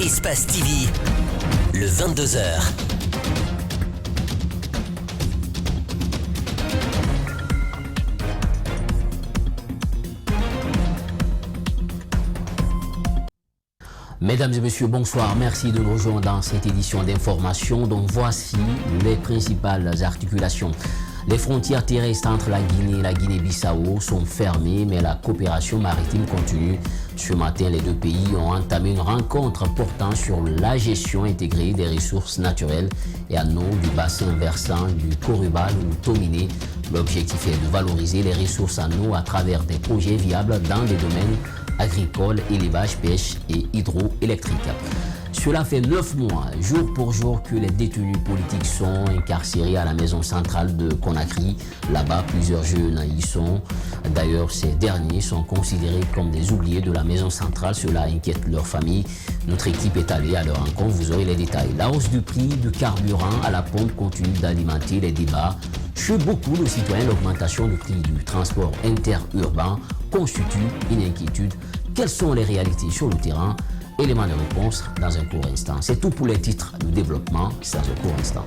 Espace TV, le 22h. Mesdames et messieurs, bonsoir. Merci de nous rejoindre dans cette édition d'information. Donc voici les principales articulations. Les frontières terrestres entre la Guinée et la Guinée-Bissau sont fermées, mais la coopération maritime continue. Ce matin, les deux pays ont entamé une rencontre portant sur la gestion intégrée des ressources naturelles et anneaux du bassin versant du Korubal ou Tominé. L'objectif est de valoriser les ressources en eau à travers des projets viables dans des domaines agricoles, élevage, pêche et hydroélectrique. Cela fait 9 mois, jour pour jour, que les détenus politiques sont incarcérés à la maison centrale de Conakry. Là-bas, plusieurs jeunes y sont. D'ailleurs, ces derniers sont considérés comme des oubliés de la maison centrale. Cela inquiète leur famille. Notre équipe est allée à leur rencontre. Vous aurez les détails. La hausse du prix du carburant à la pompe continue d'alimenter les débats. Chez beaucoup de citoyens, l'augmentation du prix du transport interurbain constitue une inquiétude. Quelles sont les réalités sur le terrain? Élément de réponse dans un court instant. C'est tout pour les titres de développement, c'est dans un court instant.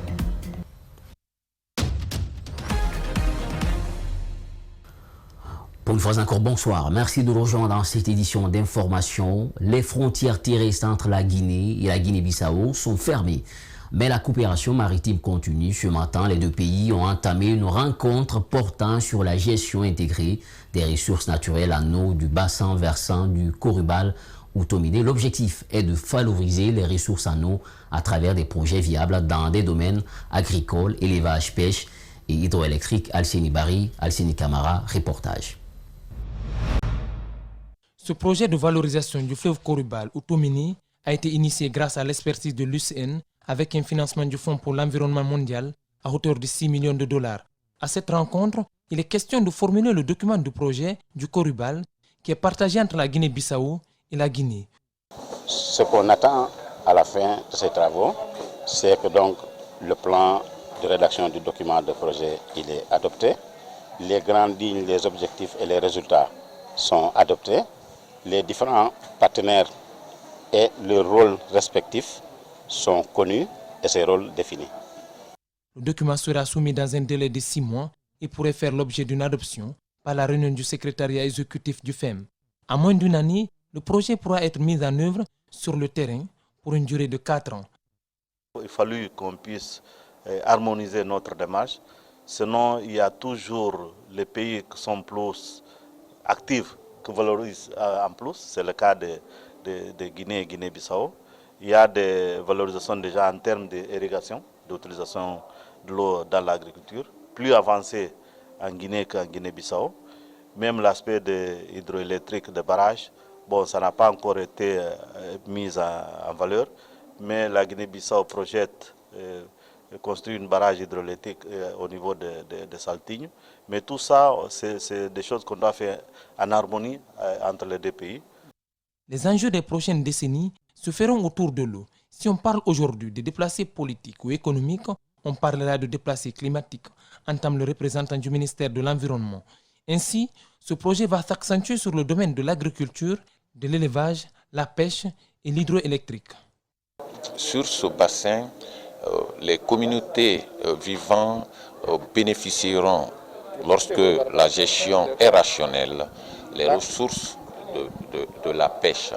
Pour une fois encore, bonsoir. Merci de nous rejoindre dans cette édition d'information. Les frontières terrestres entre la Guinée et la Guinée-Bissau sont fermées. Mais la coopération maritime continue. Ce matin, les deux pays ont entamé une rencontre portant sur la gestion intégrée des ressources naturelles en eau du bassin versant du Korubal ou Tominé. L'objectif est de valoriser les ressources en eau à travers des projets viables dans des domaines agricoles, élevage, pêche et hydroélectrique. Alceni Bari, Alceni Camara, reportage. Ce projet de valorisation du fleuve Korubal ou Tominé a été initié grâce à l'expertise de l'UCN avec un financement du Fonds pour l'environnement mondial à hauteur de 6 millions de dollars. À cette rencontre, il est question de formuler le document du projet du Korubal qui est partagé entre la Guinée-Bissau et la Guinée. Ce qu'on attend à la fin de ces travaux, c'est que donc le plan de rédaction du document de projet il est adopté, les grandes lignes, les objectifs et les résultats sont adoptés, les différents partenaires et leurs rôles respectifs sont connus et ces rôles définis. Le document sera soumis dans un délai de 6 mois et pourrait faire l'objet d'une adoption par la réunion du secrétariat exécutif du FEM. À moins d'une année, le projet pourra être mis en œuvre sur le terrain pour une durée de 4 ans. Il a fallu qu'on puisse harmoniser notre démarche, sinon il y a toujours les pays qui sont plus actifs, qui valorisent en plus, c'est le cas de Guinée et Guinée-Bissau. Il y a des valorisations déjà en termes d'irrigation, d'utilisation de l'eau dans l'agriculture, plus avancées en Guinée qu'en Guinée-Bissau. Même l'aspect de hydroélectrique, de barrages, bon, ça n'a pas encore été mis en valeur, mais la Guinée-Bissau projette construire une barrage hydroélectrique au niveau de Saltigno. Mais tout ça, c'est des choses qu'on doit faire en harmonie entre les deux pays. Les enjeux des prochaines décennies se feront autour de l'eau. Si on parle aujourd'hui de déplacés politiques ou économiques, on parlera de déplacés climatiques, entame le représentant du ministère de l'Environnement. Ainsi, ce projet va s'accentuer sur le domaine de l'agriculture, de l'élevage, la pêche et l'hydroélectrique. Sur ce bassin, les communautés vivant bénéficieront, lorsque la gestion est rationnelle, les ressources de la pêche,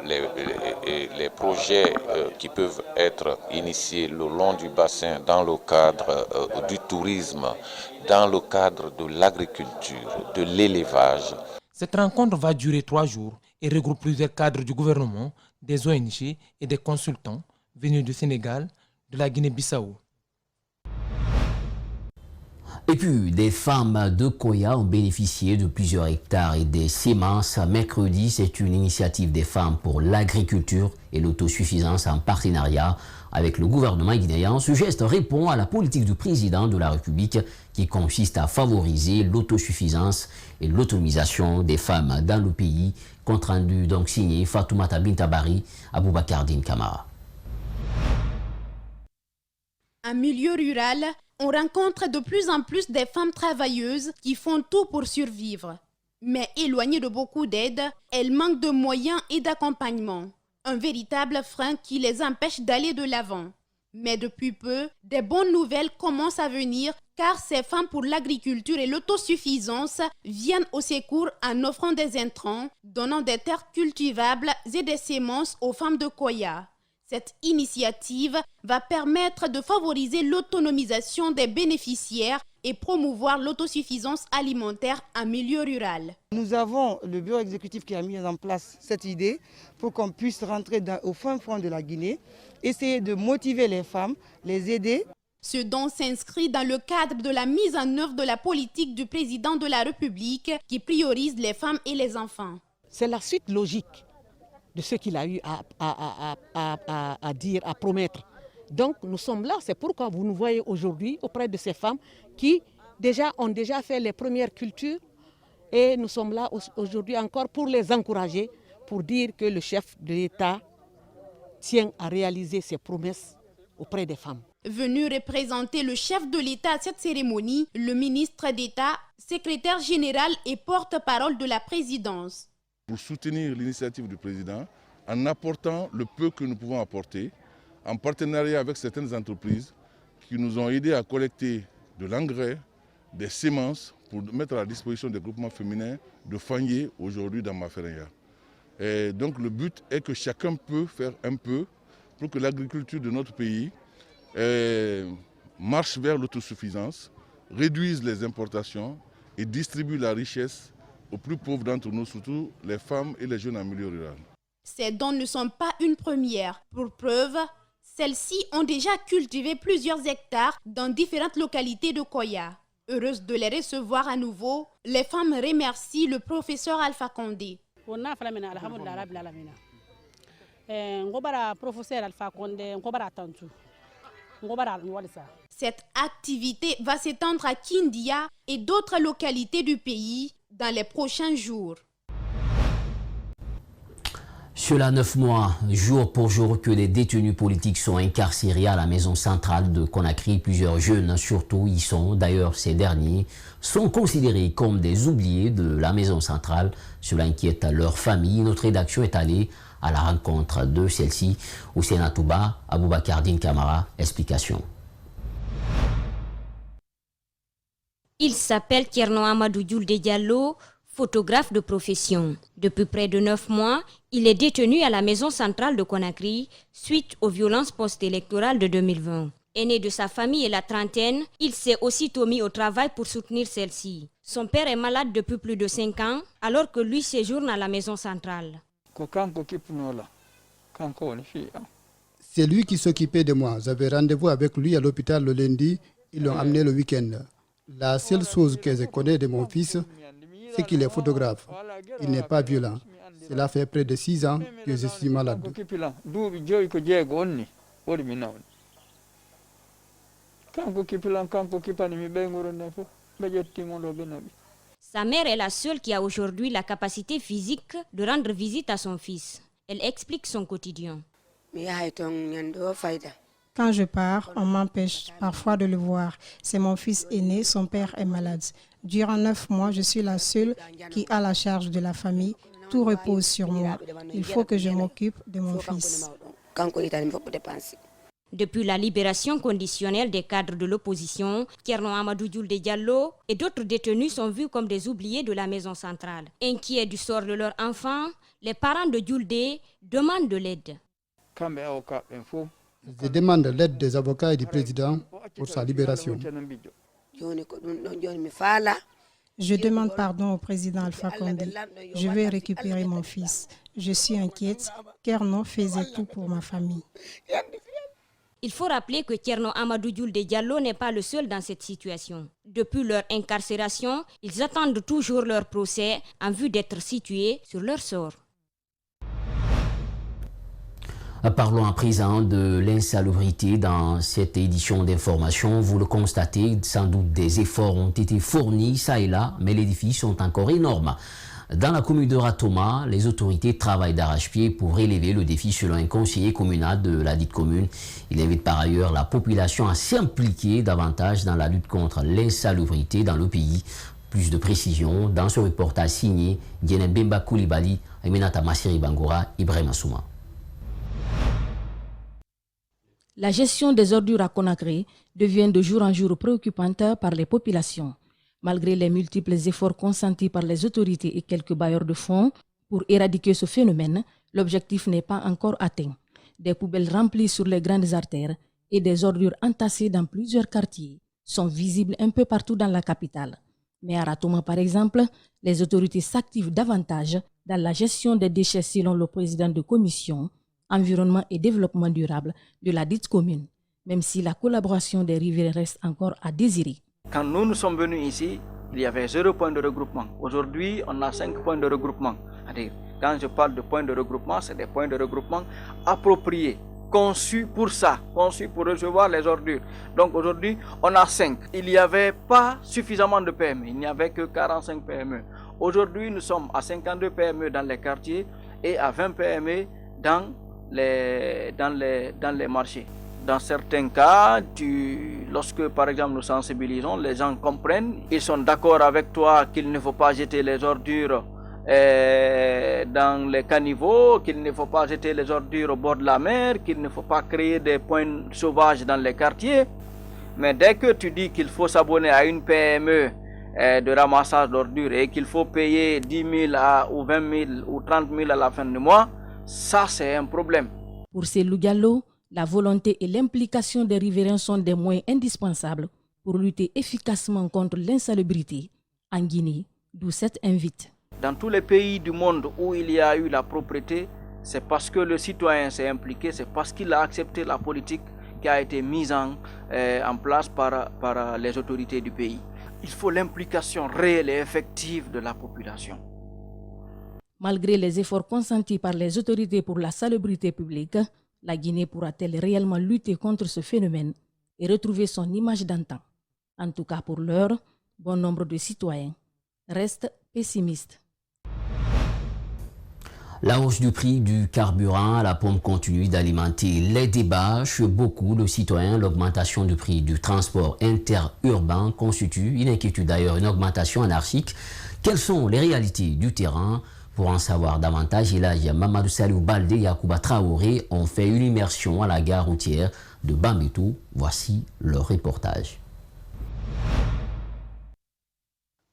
les projets qui peuvent être initiés le long du bassin dans le cadre du tourisme, dans le cadre de l'agriculture, de l'élevage. Cette rencontre va durer 3 jours et regroupe plusieurs cadres du gouvernement, des ONG et des consultants venus du Sénégal, de la Guinée-Bissau. Et puis, des femmes de Koya ont bénéficié de plusieurs hectares et des semences. Mercredi, c'est une initiative des femmes pour l'agriculture et l'autosuffisance en partenariat avec le gouvernement guinéen. Ce geste répond à la politique du président de la République qui consiste à favoriser l'autosuffisance et l'autonomisation des femmes dans le pays. Compte rendu donc signé Fatoumata Bintabari, Aboubakar Din Kamara. En milieu rural, on rencontre de plus en plus des femmes travailleuses qui font tout pour survivre. Mais éloignées de beaucoup d'aide, elles manquent de moyens et d'accompagnement. un véritable frein qui les empêche d'aller de l'avant. Mais depuis peu, des bonnes nouvelles commencent à venir car ces femmes pour l'agriculture et l'autosuffisance viennent au secours en offrant des intrants, donnant des terres cultivables et des semences aux femmes de Koya. Cette initiative va permettre de favoriser l'autonomisation des bénéficiaires et promouvoir l'autosuffisance alimentaire en milieu rural. Nous avons le bureau exécutif qui a mis en place cette idée pour qu'on puisse rentrer au fin fond de la Guinée, essayer de motiver les femmes, les aider. Ce don s'inscrit dans le cadre de la mise en œuvre de la politique du président de la République qui priorise les femmes et les enfants. C'est la suite logique de ce qu'il a eu à dire, à promettre. Donc nous sommes là, c'est pourquoi vous nous voyez aujourd'hui auprès de ces femmes qui ont déjà fait les premières cultures et nous sommes là aujourd'hui encore pour les encourager, pour dire que le chef de l'État tient à réaliser ses promesses auprès des femmes. Venu représenter le chef de l'État à cette cérémonie, le ministre d'État, secrétaire général et porte-parole de la présidence. Pour soutenir l'initiative du président en apportant le peu que nous pouvons apporter, en partenariat avec certaines entreprises qui nous ont aidés à collecter de l'engrais, des semences pour mettre à la disposition des groupements féminins de Fanyé aujourd'hui dans Mafereya. Et donc le but est que chacun peut faire un peu pour que l'agriculture de notre pays marche vers l'autosuffisance, réduise les importations et distribue la richesse aux plus pauvres d'entre nous, surtout les femmes et les jeunes en milieu rural. Ces dons ne sont pas une première. Pour preuve, celles-ci ont déjà cultivé plusieurs hectares dans différentes localités de Koya. Heureuses de les recevoir à nouveau, les femmes remercient le professeur Alpha Condé. Cette activité va s'étendre à Kindia et d'autres localités du pays dans les prochains jours. Cela 9 mois, jour pour jour, que les détenus politiques sont incarcérés à la maison centrale de Conakry. Plusieurs jeunes, surtout, y sont. D'ailleurs, ces derniers sont considérés comme des oubliés de la maison centrale. Cela inquiète leur famille. Notre rédaction est allée à la rencontre de celle-ci. Au Sénatouba, Aboubakar Din Kamara, explication. Il s'appelle Tierno Amadou Djoulde Diallo, photographe de profession. Depuis près de 9 mois, il est détenu à la maison centrale de Conakry suite aux violences post-électorales de 2020. Aîné de sa famille et la trentaine, il s'est aussitôt mis au travail pour soutenir celle-ci. Son père est malade depuis plus de 5 ans, alors que lui séjourne à la maison centrale. C'est lui qui s'occupait de moi. J'avais rendez-vous avec lui à l'hôpital le lundi. Ils l'ont amené le week-end. La seule chose que je connais de mon fils, c'est qu'il est photographe. Il n'est pas violent. Cela fait près de 6 ans que je suis malade. Sa mère est la seule qui a aujourd'hui la capacité physique de rendre visite à son fils. Elle explique son quotidien. Quand je pars, on m'empêche parfois de le voir. C'est mon fils aîné, son père est malade. Durant 9 mois, je suis la seule qui a la charge de la famille. Tout repose sur moi. Il faut que je m'occupe de mon fils. Depuis la libération conditionnelle des cadres de l'opposition, Tierno Amadou Djoulde Diallo et d'autres détenus sont vus comme des oubliés de la maison centrale. Inquiets du sort de leurs enfants, les parents de Djoulde demandent de l'aide. Je demande l'aide des avocats et du président pour sa libération. Je demande pardon au président Alpha Condé. Je vais récupérer mon fils. Je suis inquiète car non faisait tout pour ma famille. Il faut rappeler que Tierno Amadou Djoulde Diallo n'est pas le seul dans cette situation. Depuis leur incarcération, ils attendent toujours leur procès en vue d'être situés sur leur sort. Parlons à présent de l'insalubrité dans cette édition d'information. Vous le constatez, sans doute des efforts ont été fournis ça et là, mais les défis sont encore énormes. Dans la commune de Ratoma, les autorités travaillent d'arrache-pied pour relever le défi selon un conseiller communal de la dite commune. Il invite par ailleurs la population à s'impliquer davantage dans la lutte contre l'insalubrité dans le pays. Plus de précisions dans ce reportage signé Djenebemba Koulibaly, Aminata Massiri Bangora, Ibrahim Assouma. La gestion des ordures à Conakry devient de jour en jour préoccupante par les populations. Malgré les multiples efforts consentis par les autorités et quelques bailleurs de fonds pour éradiquer ce phénomène, l'objectif n'est pas encore atteint. Des poubelles remplies sur les grandes artères et des ordures entassées dans plusieurs quartiers sont visibles un peu partout dans la capitale. Mais à Ratoma, par exemple, les autorités s'activent davantage dans la gestion des déchets selon le président de commission Environnement et Développement durable de la dite commune, même si la collaboration des riverains reste encore à désirer. Quand nous sommes venus ici, il y avait 0 point de regroupement. Aujourd'hui, on a 5 points de regroupement. C'est-à-dire, quand je parle de points de regroupement, c'est des points de regroupement appropriés, conçus pour ça, conçus pour recevoir les ordures. Donc aujourd'hui, on a 5. Il n'y avait pas suffisamment de PME, il n'y avait que 45 PME. Aujourd'hui, nous sommes à 52 PME dans les quartiers et à 20 PME dans les marchés. Dans certains cas, lorsque par exemple nous sensibilisons, les gens comprennent, ils sont d'accord avec toi qu'il ne faut pas jeter les ordures dans les caniveaux, qu'il ne faut pas jeter les ordures au bord de la mer, qu'il ne faut pas créer des points sauvages dans les quartiers. Mais dès que tu dis qu'il faut s'abonner à une PME de ramassage d'ordures et qu'il faut payer 10 000 ou 20 000 ou 30 000 à la fin du mois, ça c'est un problème. Pour Cellou Diallo, la volonté et l'implication des riverains sont des moyens indispensables pour lutter efficacement contre l'insalubrité en Guinée, d'où cette invite. Dans tous les pays du monde où il y a eu la propreté, c'est parce que le citoyen s'est impliqué, c'est parce qu'il a accepté la politique qui a été mise en place par les autorités du pays. Il faut l'implication réelle et effective de la population. Malgré les efforts consentis par les autorités pour la salubrité publique, la Guinée pourra-t-elle réellement lutter contre ce phénomène et retrouver son image d'antan? En tout cas pour l'heure, bon nombre de citoyens restent pessimistes. La hausse du prix du carburant à la pompe continue d'alimenter les débats chez beaucoup de citoyens. L'augmentation du prix du transport interurbain constitue une inquiétude, d'ailleurs une augmentation anarchique. Quelles sont les réalités du terrain? Pour en savoir davantage, il y a Mamadou Salou Baldé et Yacouba Traoré ont fait une immersion à la gare routière de Bambeto. Voici leur reportage.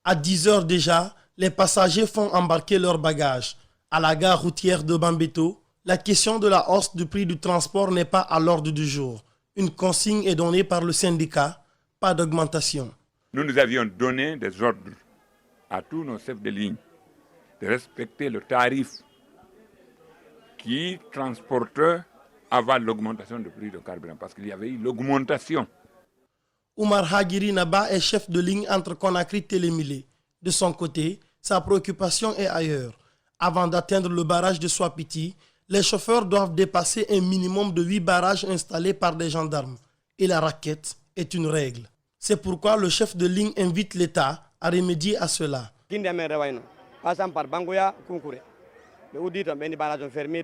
À 10 heures déjà, les passagers font embarquer leurs bagages. À la gare routière de Bambeto, la question de la hausse du prix du transport n'est pas à l'ordre du jour. Une consigne est donnée par le syndicat, pas d'augmentation. Nous avions donné des ordres à tous nos chefs de ligne de respecter le tarif qui transportait avant l'augmentation du prix du carburant, parce qu'il y avait eu l'augmentation. Oumar Hagiri Naba est chef de ligne entre Conakry et Télémilé. De son côté, sa préoccupation est ailleurs. Avant d'atteindre le barrage de Swapiti, les chauffeurs doivent dépasser un minimum de 8 barrages installés par des gendarmes. Et la raquette est une règle. C'est pourquoi le chef de ligne invite l'État à remédier à cela. Passant par Bangoya, Kunkure. Mais où dit on barrage fermé.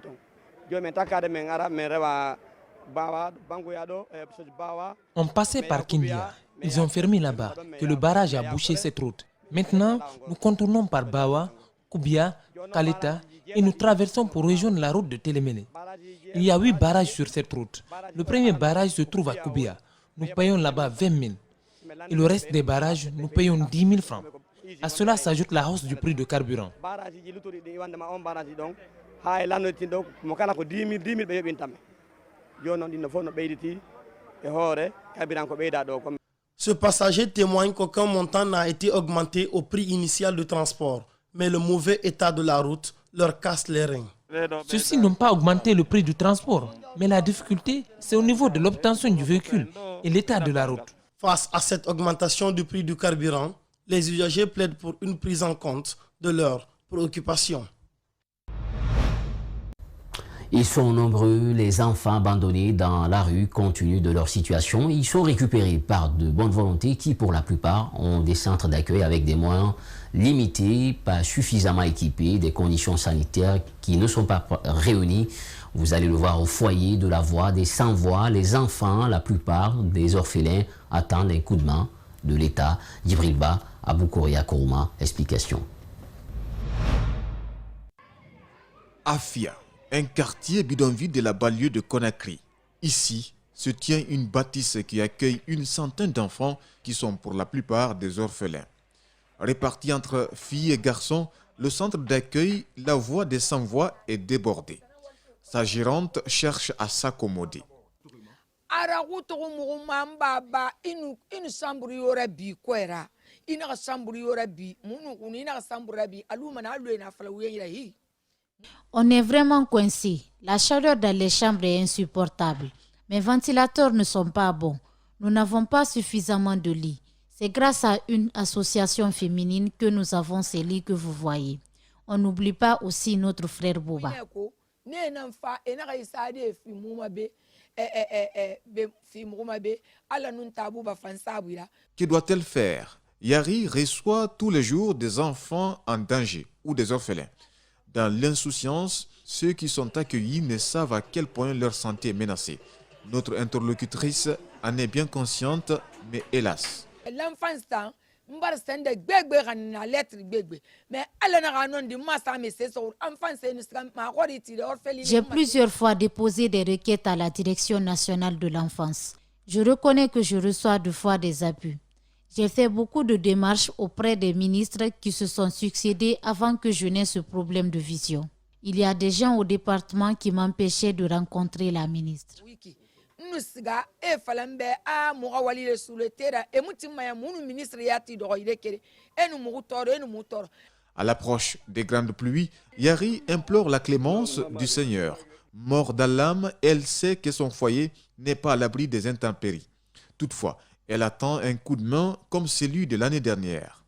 On passait par Kindia. Ils ont fermé là-bas, que le barrage a bouché cette route. Maintenant, nous contournons par Bawa, Koubia, Kaleta et nous traversons pour rejoindre la route de Télémélé. Il y a 8 barrages sur cette route. Le premier barrage se trouve à Koubia. Nous payons là-bas 20 000. Et le reste des barrages, nous payons 10 000 francs. À cela s'ajoute la hausse du prix du carburant. Ce passager témoigne qu'aucun montant n'a été augmenté au prix initial du transport, mais le mauvais état de la route leur casse les reins. Ceux-ci n'ont pas augmenté le prix du transport, mais la difficulté, c'est au niveau de l'obtention du véhicule et l'état de la route. Face à cette augmentation du prix du carburant, les usagers plaident pour une prise en compte de leurs préoccupations. Ils sont nombreux, les enfants abandonnés dans la rue compte tenu de leur situation. Ils sont récupérés par de bonnes volontés qui, pour la plupart, ont des centres d'accueil avec des moyens limités, pas suffisamment équipés, des conditions sanitaires qui ne sont pas réunies. Vous allez le voir au foyer de la voix des sans-voix. Les enfants, la plupart des orphelins, attendent un coup de main de l'État. Djibril Ba, Aboukoria Kourouma, explication. Afia, un quartier bidonville de la banlieue de Conakry. Ici, se tient une bâtisse qui accueille une centaine d'enfants qui sont pour la plupart des orphelins. Répartis entre filles et garçons, le centre d'accueil La Voix des Sans-Voix est débordé. Sa gérante cherche à s'accommoder. On est vraiment coincé. La chaleur dans les chambres est insupportable. Mes ventilateurs ne sont pas bons. Nous n'avons pas suffisamment de lits. C'est grâce à une association féminine que nous avons ces lits que vous voyez. On n'oublie pas aussi notre frère Boba. Que doit-elle faire? Yari reçoit tous les jours des enfants en danger ou des orphelins. Dans l'insouciance, ceux qui sont accueillis ne savent à quel point leur santé est menacée. Notre interlocutrice en est bien consciente, mais hélas. J'ai plusieurs fois déposé des requêtes à la Direction nationale de l'enfance. Je reconnais que je reçois deux fois des abus. J'ai fait beaucoup de démarches auprès des ministres qui se sont succédés avant que je n'ai ce problème de vision. Il y a des gens au département qui m'empêchaient de rencontrer la ministre. À l'approche des grandes pluies, Yari implore la clémence du Seigneur. Mort dans l'âme, elle sait que son foyer n'est pas à l'abri des intempéries. Toutefois, elle attend un coup de main comme celui de l'année dernière.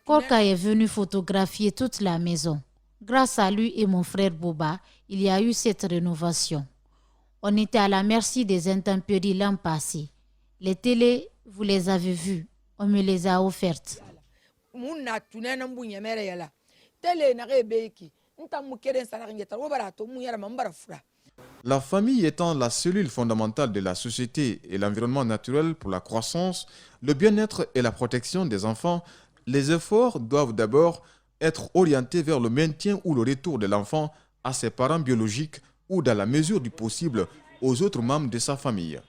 Korka est venu photographier toute la maison. Grâce à lui et mon frère Boba, il y a eu cette rénovation. On était à la merci des intempéries l'an passé. Les télés, vous les avez vues, on me les a offertes. La famille étant la cellule fondamentale de la société et l'environnement naturel pour la croissance, le bien-être et la protection des enfants, les efforts doivent d'abord être orientés vers le maintien ou le retour de l'enfant à ses parents biologiques ou, dans la mesure du possible, aux autres membres de sa famille.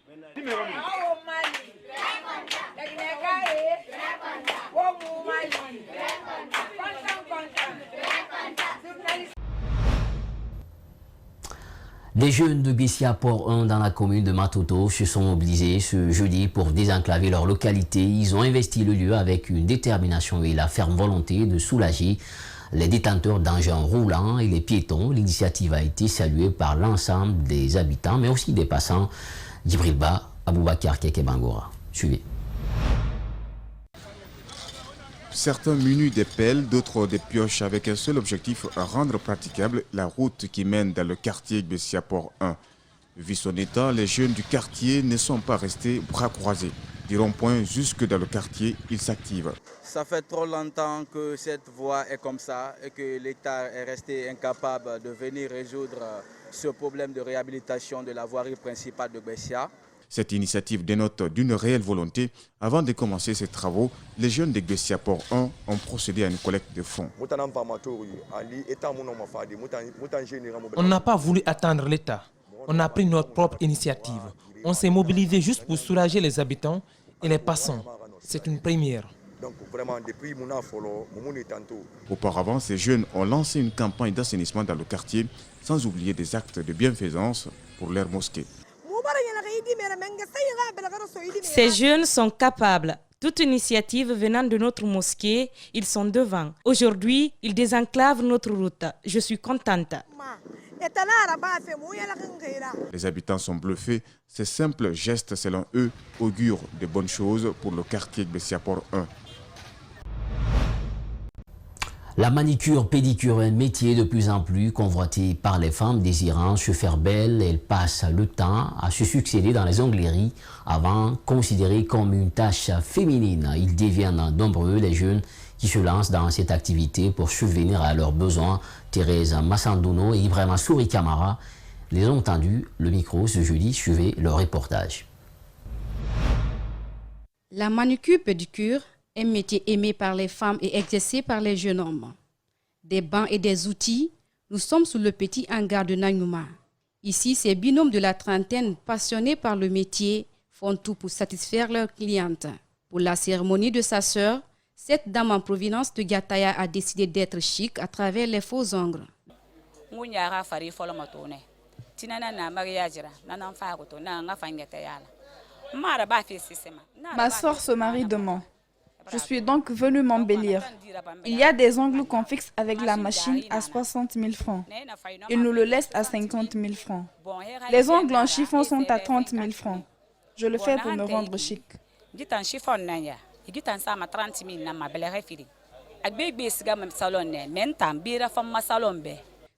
Les jeunes de Bessia Port 1 dans la commune de Matoto se sont mobilisés ce jeudi pour désenclaver leur localité. Ils ont investi le lieu avec une détermination et la ferme volonté de soulager les détenteurs d'engins roulants et les piétons. L'initiative a été saluée par l'ensemble des habitants, mais aussi des passants. Djibril Ba, Aboubakar Keke Bangora. Suivez. Certains munis des pelles, d'autres des pioches avec un seul objectif, rendre praticable la route qui mène dans le quartier Bessia Port 1. Vu son état, les jeunes du quartier ne sont pas restés bras croisés. Du rond-point jusque dans le quartier, ils s'activent. Ça fait trop longtemps que cette voie est comme ça et que l'État est resté incapable de venir résoudre ce problème de réhabilitation de la voirie principale de Bessia. Cette initiative dénote d'une réelle volonté. Avant de commencer ces travaux, les jeunes de Bessia Port 1 ont procédé à une collecte de fonds. On n'a pas voulu attendre l'État. On a pris notre propre initiative. On s'est mobilisé juste pour soulager les habitants et les passants. C'est une première. Auparavant, ces jeunes ont lancé une campagne d'assainissement dans le quartier, sans oublier des actes de bienfaisance pour leur mosquée. Ces jeunes sont capables. Toute initiative venant de notre mosquée, ils sont devant. Aujourd'hui, ils désenclavent notre route. Je suis contente. Les habitants sont bluffés. Ces simples gestes, selon eux, augurent de bonnes choses pour le quartier Bessia Port 1. La manicure pédicure est un métier de plus en plus convoité par les femmes désirant se faire belles. Elles passent le temps à se succéder dans les ongleries avant considérées comme une tâche féminine. Ils deviennent nombreux les jeunes qui se lancent dans cette activité pour subvenir à leurs besoins. Thérèse Massandouno et Ibrahima Souri Camara les ont entendus. Le micro ce jeudi, suivez leur reportage. La manucure pédicure un métier aimé par les femmes et exercé par les jeunes hommes. Des bancs et des outils, nous sommes sous le petit hangar de Nanyuma. Ici, ces binômes de la trentaine, passionnés par le métier, font tout pour satisfaire leurs clientes. Pour la cérémonie de sa sœur, cette dame en provenance de Gataya a décidé d'être chic à travers les faux ongles. Ma soeur se marie demain. Je suis donc venue m'embellir. Il y a des ongles qu'on fixe avec la machine à 60 000 francs. Ils nous le laissent à 50 000 francs. Les ongles en chiffon sont à 30 000 francs. Je le fais pour me rendre chic.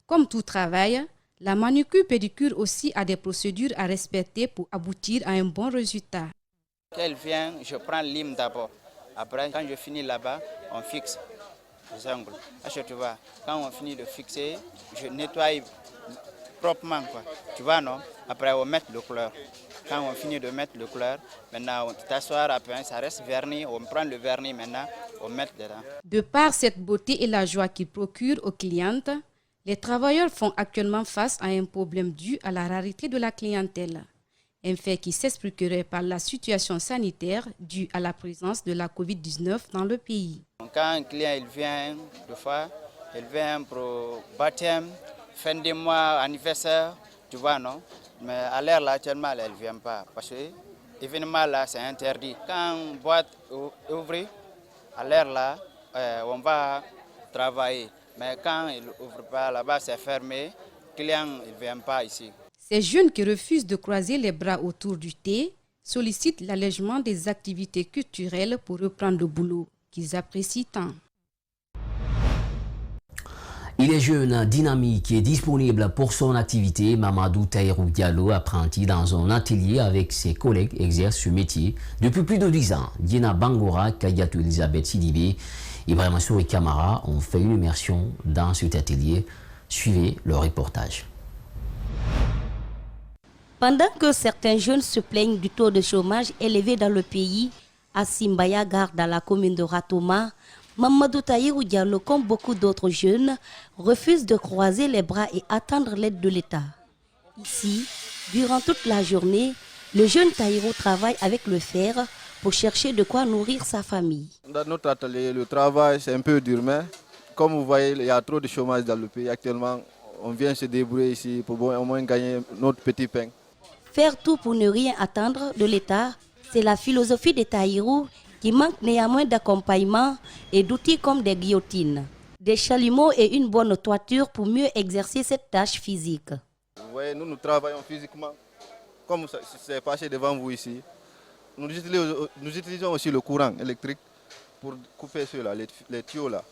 Comme tout travail, la manucure-pédicure aussi a des procédures à respecter pour aboutir à un bon résultat. Elle vient, je prends le lime d'abord. Après, quand je finis là-bas, on fixe les ongles. Tu vois, quand on finit de fixer, je nettoie proprement, quoi. Tu vois, non? Après, on met le couleur. Quand on finit de mettre le couleur, maintenant, on t'assoit, après, ça reste verni. On prend le vernis, maintenant, on met dedans. De par cette beauté et la joie qu'il procure aux clientes, les travailleurs font actuellement face à un problème dû à la rareté de la clientèle. Un fait qui s'expliquerait par la situation sanitaire due à la présence de la COVID-19 dans le pays. Quand un client il vient, deux fois, il vient pour baptême, fin de mois, anniversaire, tu vois, non? Mais à l'heure là, actuellement, elle ne vient pas. Parce que l'événement là, c'est interdit. Quand une boîte ouvre, à l'heure là, on va travailler. Mais quand il n'ouvre pas, là-bas, c'est fermé. Le client ne vient pas ici. Ces jeunes qui refusent de croiser les bras autour du thé sollicitent l'allègement des activités culturelles pour reprendre le boulot qu'ils apprécient tant. Il est jeune, dynamique et disponible pour son activité. Mamadou Tahirou Diallo, apprenti dans un atelier avec ses collègues, exerce ce métier depuis plus de 10 ans. Dina Bangora, Kadiatou Elisabeth Sidibé, Ibrahima Souri Kamara ont fait une immersion dans cet atelier. Suivez le reportage. Pendant que certains jeunes se plaignent du taux de chômage élevé dans le pays, à Simbaya, gare dans la commune de Ratoma, Mamadou Tahirou Diallo, comme beaucoup d'autres jeunes, refuse de croiser les bras et attendre l'aide de l'État. Ici, durant toute la journée, le jeune Tahirou travaille avec le fer pour chercher de quoi nourrir sa famille. Dans notre atelier, le travail c'est un peu dur, mais comme vous voyez, il y a trop de chômage dans le pays. Actuellement, on vient se débrouiller ici pour au moins gagner notre petit pain. Faire tout pour ne rien attendre de l'État, c'est la philosophie des Tahirou qui manque néanmoins d'accompagnement et d'outils comme des guillotines, des chalumeaux et une bonne toiture pour mieux exercer cette tâche physique. Vous voyez, nous travaillons physiquement, comme c'est passé devant vous ici. Nous utilisons aussi le courant électrique pour couper ceux-là, les tuyaux là.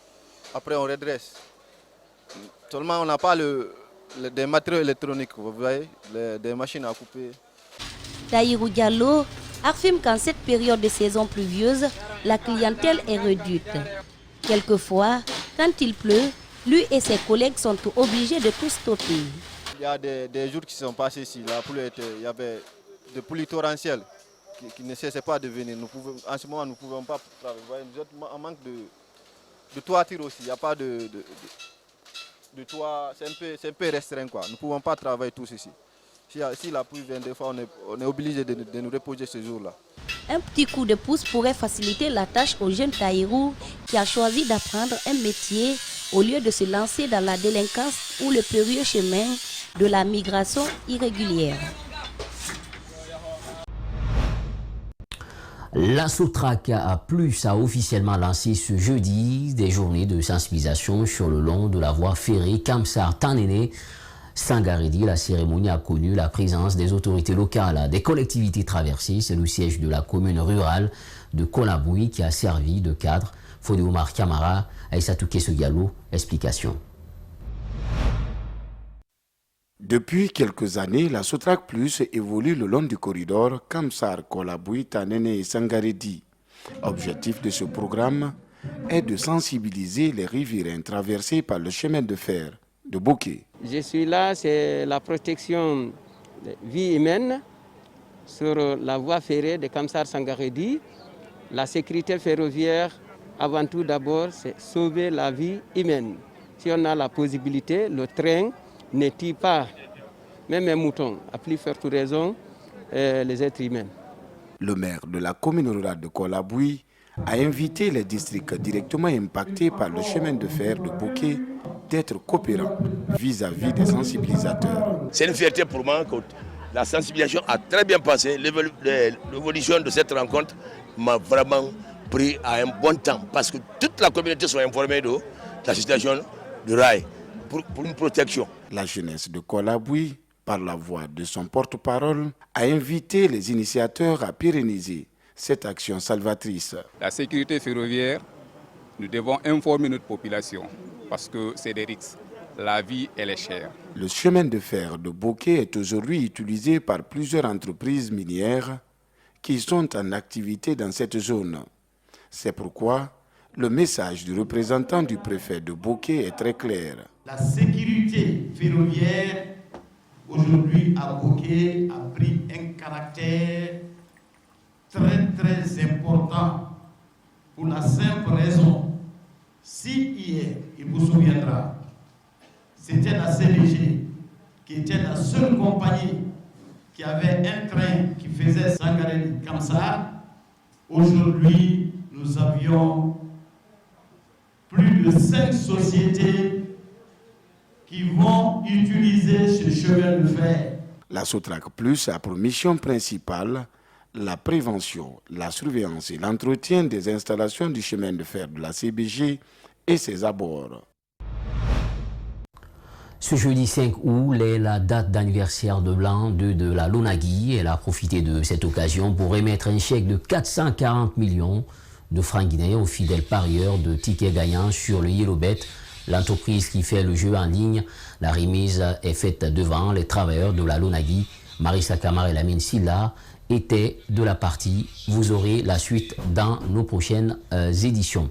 Après on redresse. Seulement on n'a pas des matériaux électroniques, vous voyez, des machines à couper. Tahirou Diallo affirme qu'en cette période de saison pluvieuse, la clientèle est réduite. Quelquefois, quand il pleut, lui et ses collègues sont obligés de tout stopper. Il y a des jours qui sont passés ici, la pluie il y avait des pluies torrentielles qui ne cessaient pas de venir. En ce moment, nous ne pouvons pas travailler. Nous sommes en manque de toiture aussi. Il n'y a pas de toit, c'est un peu restreint, quoi. Nous ne pouvons pas travailler tous ici. Si la pluie vient, des fois, on est obligé de nous reposer ce jour-là. Un petit coup de pouce pourrait faciliter la tâche au jeune Tahirou qui a choisi d'apprendre un métier au lieu de se lancer dans la délinquance ou le périlleux chemin de la migration irrégulière. La Sotrac a officiellement lancé ce jeudi des journées de sensibilisation sur le long de la voie ferrée Kamsar-Tanene. Sangaredi, la cérémonie a connu la présence des autorités locales, des collectivités traversées. C'est le siège de la commune rurale de Kolaboui qui a servi de cadre. Fodé Omar Kamara, Aïssatou Kesso Diallo, explication. Depuis quelques années, la Sotrac Plus évolue le long du corridor Kamsar, Kolaboui, Tanene et Sangaredi. Objectif de ce programme est de sensibiliser les riverains traversés par le chemin de fer de Bokeh. Je suis là, c'est la protection des vies humaines sur la voie ferrée de Kamsar-Sangaredi La sécurité ferroviaire, avant tout d'abord, c'est sauver la vie humaine. Si on a la possibilité, le train ne tue pas, même un mouton, à plus forte raison, les êtres humains. Le maire de la commune rurale de Kolaboui a invité les districts directement impactés par le chemin de fer de Bouquet d'être coopérants vis-à-vis des sensibilisateurs. C'est une fierté pour moi que la sensibilisation a très bien passé. L'évolution de cette rencontre m'a vraiment pris à un bon temps parce que toute la communauté soit informée de la situation du rail pour une protection. La jeunesse de Kolaboui, par la voix de son porte-parole, a invité les initiateurs à pérenniser cette action salvatrice. La sécurité ferroviaire, nous devons informer notre population parce que c'est des risques. La vie, elle est chère. Le chemin de fer de Bouquet est aujourd'hui utilisé par plusieurs entreprises minières qui sont en activité dans cette zone. C'est pourquoi le message du représentant du préfet de Bouquet est très clair. La sécurité ferroviaire aujourd'hui à Bouquet a pris un caractère très important pour la simple raison. Si hier, il vous souviendra, c'était la CDG qui était la seule compagnie qui avait un train qui faisait Sangaré-Kamsar. Aujourd'hui, nous avions plus de 5 sociétés qui vont utiliser ce chemin de fer. La Sotrac Plus a pour mission principale la prévention, la surveillance et l'entretien des installations du chemin de fer de la CBG et ses abords. Ce jeudi 5 août est la date d'anniversaire de l'an 2 de la LONAGUI. Elle a profité de cette occasion pour émettre un chèque de 440 millions de francs guinéens aux fidèles parieurs de tickets gagnants sur le YellowBet, l'entreprise qui fait le jeu en ligne. La remise est faite devant les travailleurs de la LONAGUI. Marissa Kamara et Lamine Silla étaient de la partie. Vous aurez la suite dans nos prochaines éditions.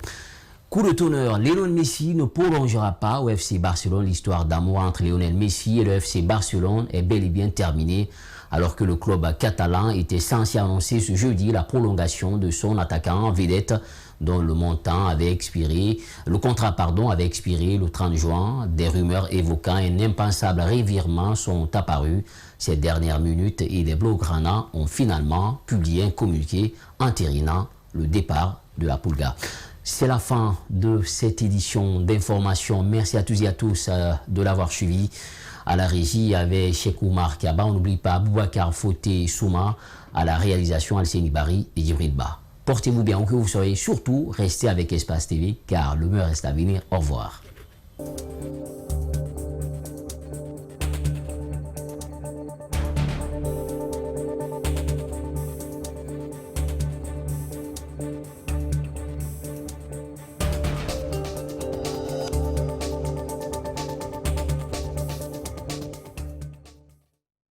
Coup de tonnerre, Lionel Messi ne prolongera pas au FC Barcelone. L'histoire d'amour entre Lionel Messi et le FC Barcelone est bel et bien terminée, alors que le club catalan était censé annoncer ce jeudi la prolongation de son attaquant vedette dont le contrat avait expiré le 30 juin. Des rumeurs évoquant un impensable revirement sont apparues ces dernières minutes et les Blaugrana ont finalement publié un communiqué entérinant le départ de la Pulga. C'est la fin de cette édition d'information. Merci à tous et à tous de l'avoir suivi. À la régie, avec Cheikh Oumar Kaba. On n'oublie pas Boubacar Foté Souma. À la réalisation, Alcénie Bari et Djibril Ba. Portez-vous bien, où que vous soyez. Surtout, restez avec Espace TV, car le meilleur reste à venir. Au revoir.